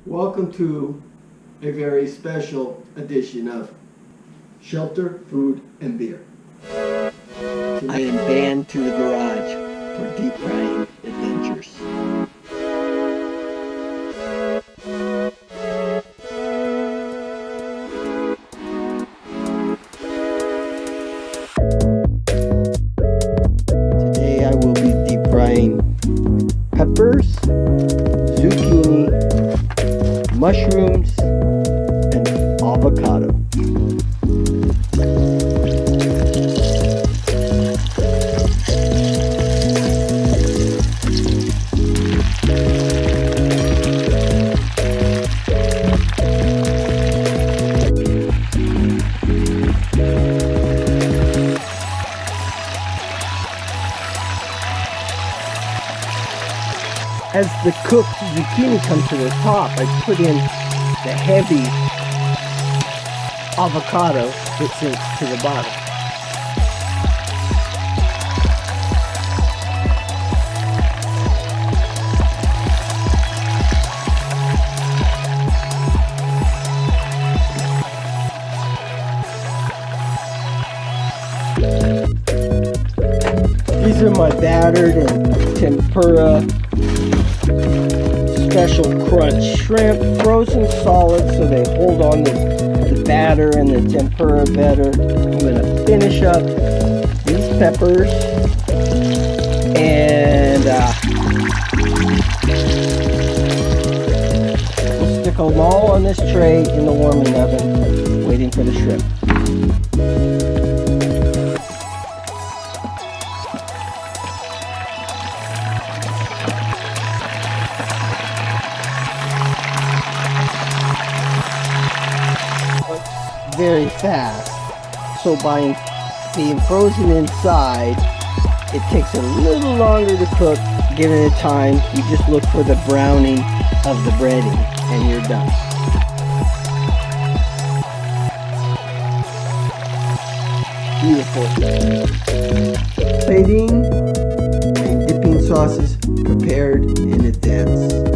Welcome to a very special edition of Shelter, Food, and Beer. I am banned to the garage for deep frying adventures. Today I will be deep frying peppers, zucchini, mushrooms, and avocado. As the cooked zucchini comes to the top, I put in the heavy avocado that sinks to the bottom. These are my battered and tempura special crunch shrimp, frozen solid so they hold on to the batter and the tempura better. I'm going to finish up these peppers and we'll stick them all on this tray in the warming oven, waiting for the shrimp. Very fast, so by being frozen inside, it takes a little longer to cook. Given it time, you just look for the browning of the breading and you're done. Beautiful. Plating and dipping sauces prepared in advance.